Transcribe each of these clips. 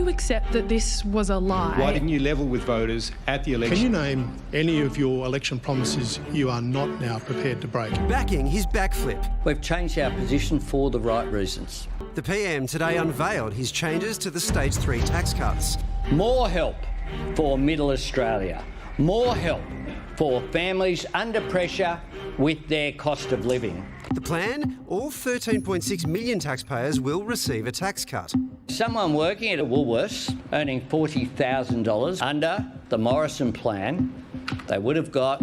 you accept that this was a lie? Why didn't you level with voters at the election? Can you name any of your election promises you are not now prepared to break? Backing his backflip. We've changed our position for the right reasons. The PM today unveiled his changes to the Stage 3 tax cuts. More help for Middle Australia. More help for families under pressure with their cost of living. The plan? All 13.6 million taxpayers will receive a tax cut. Someone working at a Woolworths earning $40,000 under the Morrison plan, they would have got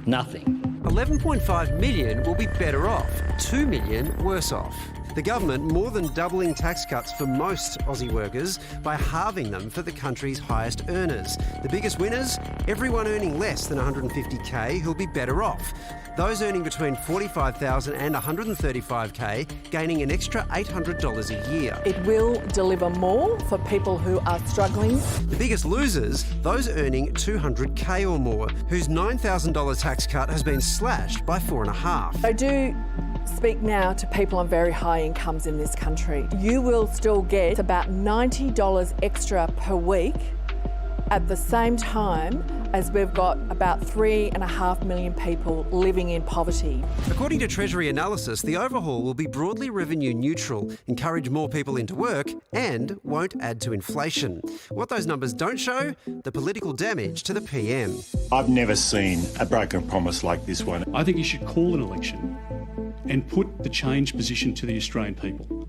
nothing. 11.5 million will be better off, 2 million worse off. The government more than doubling tax cuts for most Aussie workers by halving them for the country's highest earners. The biggest winners? Everyone earning less than 150k who'll be better off. Those earning between $45,000 and $135k gaining an extra $800 a year. It will deliver more for people who are struggling. The biggest losers? Those earning $200k or more, whose $9,000 tax cut has been slashed by 4.5. I do speak now to people on very high incomes in this country. You will still get about $90 extra per week at the same time as we've got about 3.5 million people living in poverty. According to Treasury analysis, the overhaul will be broadly revenue neutral, encourage more people into work, and won't add to inflation. What those numbers don't show? The political damage to the PM. I've never seen a broken promise like this one. I think you should call an election and put the change position to the Australian people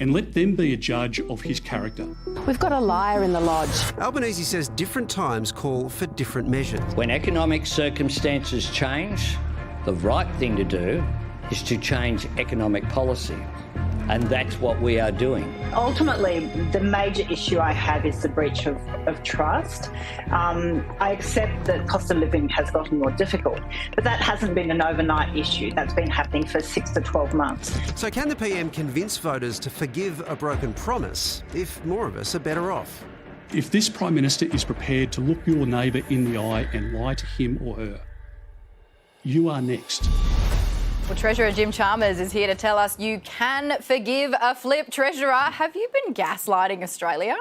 and let them be a judge of his character. We've got a liar in the lodge. Albanese says different times call for different measures. When economic circumstances change, the right thing to do is to change economic policy. And that's what we are doing. Ultimately, the major issue I have is the breach of trust. I accept that cost of living has gotten more difficult, but that hasn't been an overnight issue. That's been happening for 6 to 12 months. So can the PM convince voters to forgive a broken promise if more of us are better off? If this Prime Minister is prepared to look your neighbour in the eye and lie to him or her, you are next. Well, Treasurer Jim Chalmers is here to tell us you can forgive a flip. Treasurer, have you been gaslighting Australia?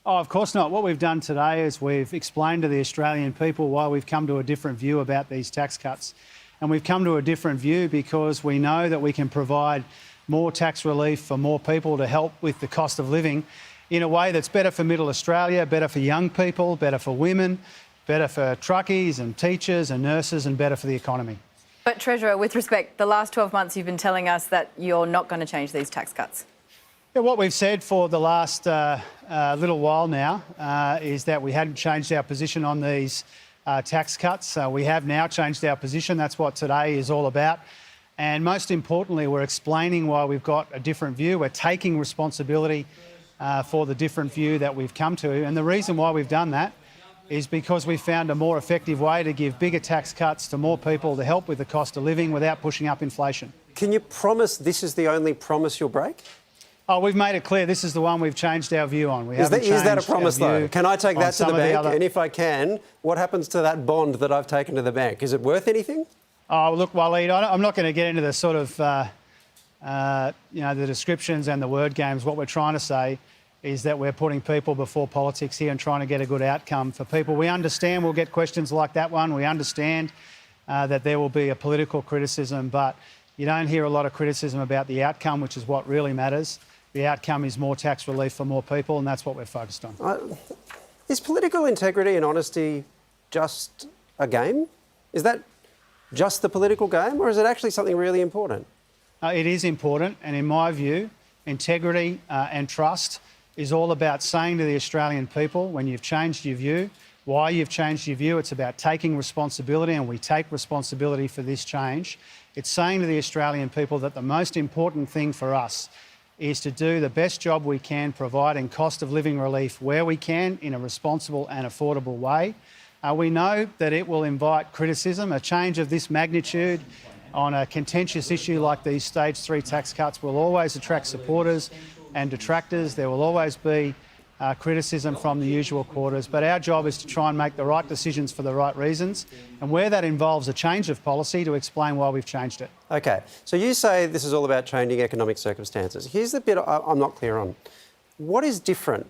Oh, of course not. What we've done today is we've explained to the Australian people why we've come to a different view about these tax cuts. And we've come to a different view because we know that we can provide more tax relief for more people to help with the cost of living in a way that's better for Middle Australia, better for young people, better for women, better for truckies and teachers and nurses, and better for the economy. But, Treasurer, with respect, the last 12 months you've been telling us that you're not going to change these tax cuts. Yeah, what we've said for the last little while now is that we hadn't changed our position on these tax cuts. We have now changed our position. That's what today is all about. And most importantly, we're explaining why we've got a different view. We're taking responsibility for the different view that we've come to. And the reason why we've done that is because we found a more effective way to give bigger tax cuts to more people to help with the cost of living without pushing up inflation. Can you promise this is the only promise you'll break? Oh, we've made it clear this is the one we've changed our view on. Is that a promise, though? Can I take that to the bank? And if I can, what happens to that bond that I've taken to the bank? Is it worth anything? Oh, look, Waleed, I'm not going to get into the sort of, the descriptions and the word games. What we're trying to say is that we're putting people before politics here and trying to get a good outcome for people. We understand we'll get questions like that one. We understand that there will be a political criticism, but you don't hear a lot of criticism about the outcome, which is what really matters. The outcome is more tax relief for more people, and that's what we're focused on. Is political integrity and honesty just a game? Is that just the political game, or is it actually something really important? It is important, and in my view, integrity and trust is all about saying to the Australian people, when you've changed your view, why you've changed your view. It's about taking responsibility, and we take responsibility for this change. It's saying to the Australian people that the most important thing for us is to do the best job we can providing cost of living relief where we can in a responsible and affordable way. We know that it will invite criticism. A change of this magnitude on a contentious issue like these Stage 3 tax cuts will always attract supporters and detractors. There will always be criticism from the usual quarters, but our job is to try and make the right decisions for the right reasons, and where that involves a change of policy, to explain why we've changed it. OK, so you say this is all about changing economic circumstances. Here's the bit I'm not clear on. What is different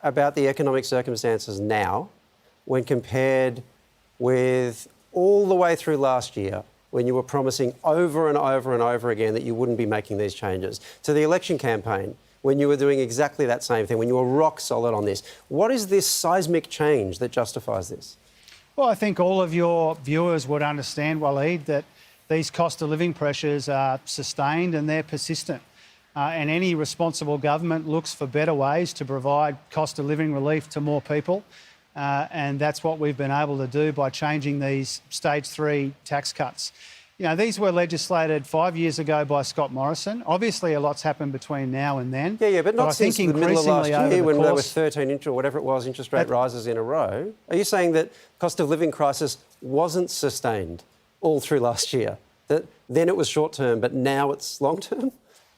about the economic circumstances now when compared with all the way through last year, when you were promising over and over and over again that you wouldn't be making these changes, to the election campaign, when you were doing exactly that same thing, when you were rock solid on this? What is this seismic change that justifies this? Well, I think all of your viewers would understand, Waleed, that these cost of living pressures are sustained and they're persistent. And any responsible government looks for better ways to provide cost of living relief to more people. And that's what we've been able to do by changing these stage 3 tax cuts. You know, these were legislated 5 years ago by Scott Morrison. Obviously, a lot's happened between now and then. Yeah, but not since the middle of last year when there were 13 or whatever it was interest rate rises in a row. Are you saying that cost of living crisis wasn't sustained all through last year? That then it was short term, but now it's long term?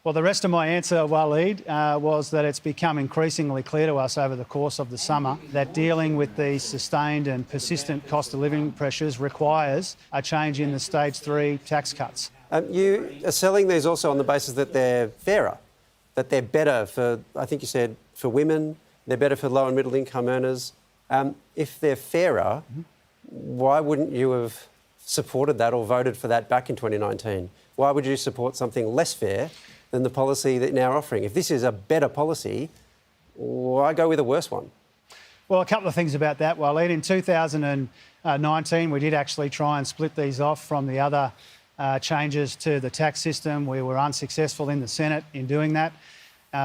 Well, the rest of my answer, Waleed, was that it's become increasingly clear to us over the course of the summer that dealing with these sustained and persistent cost of living pressures requires a change in the stage 3 tax cuts. You are selling these also on the basis that they're fairer, that they're better for, I think you said, for women, they're better for low and middle income earners. If they're fairer, why wouldn't you have supported that or voted for that back in 2019? Why would you support something less fair than the policy that you're now offering? If this is a better policy, why go with a worse one? Well, a couple of things about that, Waleed. In 2019, we did actually try and split these off from the other changes to the tax system. We were unsuccessful in the Senate in doing that.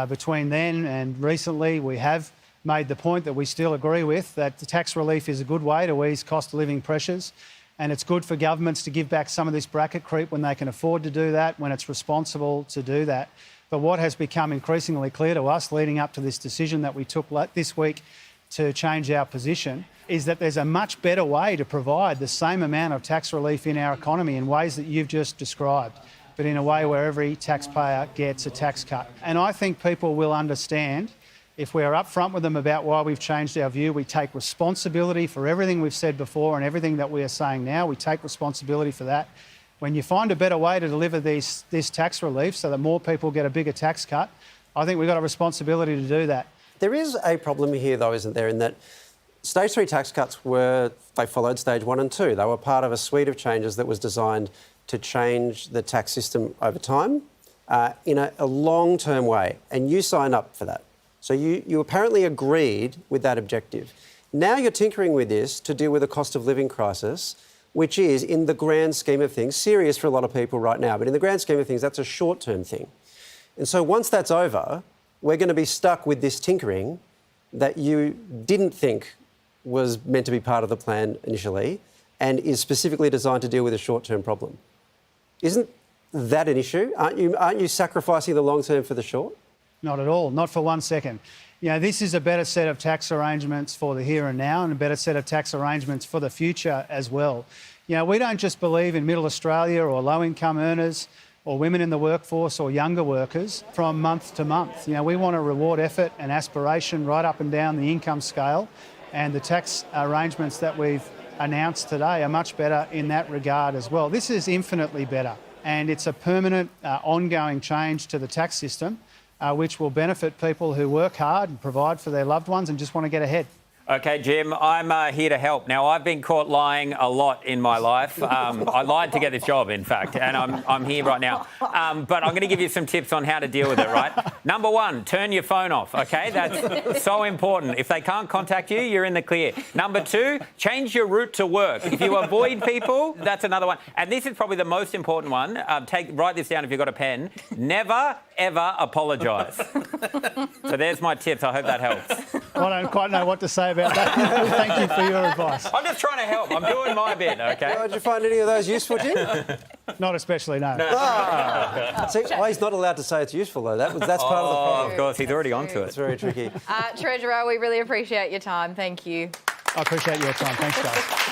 Between then and recently, we have made the point that we still agree with, that the tax relief is a good way to ease cost of living pressures. And it's good for governments to give back some of this bracket creep when they can afford to do that, when it's responsible to do that. But what has become increasingly clear to us leading up to this decision that we took this week to change our position is that there's a much better way to provide the same amount of tax relief in our economy in ways that you've just described, but in a way where every taxpayer gets a tax cut. And I think people will understand if we are upfront with them about why we've changed our view. We take responsibility for everything we've said before and everything that we are saying now. We take responsibility for that. When you find a better way to deliver this tax relief so that more people get a bigger tax cut, I think we've got a responsibility to do that. There is a problem here, though, isn't there, in that stage 3 tax cuts they followed stage 1 and 2. They were part of a suite of changes that was designed to change the tax system over time in a long-term way, and you signed up for that. So you apparently agreed with that objective. Now you're tinkering with this to deal with a cost of living crisis, which is, in the grand scheme of things, serious for a lot of people right now. But in the grand scheme of things, that's a short-term thing. And so once that's over, we're going to be stuck with this tinkering that you didn't think was meant to be part of the plan initially and is specifically designed to deal with a short-term problem. Isn't that an issue? Aren't you sacrificing the long-term for the short? Not at all, not for 1 second. You know, this is a better set of tax arrangements for the here and now and a better set of tax arrangements for the future as well. You know, we don't just believe in middle Australia or low-income earners or women in the workforce or younger workers from month to month. You know, we want to reward effort and aspiration right up and down the income scale, and the tax arrangements that we've announced today are much better in that regard as well. This is infinitely better, and it's a permanent, ongoing change to the tax system which will benefit people who work hard and provide for their loved ones and just want to get ahead. OK, Jim, I'm here to help. Now, I've been caught lying a lot in my life. I lied to get this job, in fact, and I'm here right now. But I'm going to give you some tips on how to deal with it, right? Number 1, turn your phone off, OK? That's so important. If they can't contact you, you're in the clear. Number 2, change your route to work. If you avoid people, that's another one. And this is probably the most important one. Write this down if you've got a pen. Never, ever apologise. So there's my tips. I hope that helps. Well, I don't quite know what to say about that. Thank you for your advice. I'm just trying to help. I'm doing my bit, OK? Did you find any of those useful, Jim? Not especially, no. See, he's not allowed to say it's useful, though. That's part of the problem. Of course, he's already onto it. It's very tricky. Treasurer, we really appreciate your time. Thank you. I appreciate your time. Thanks, guys.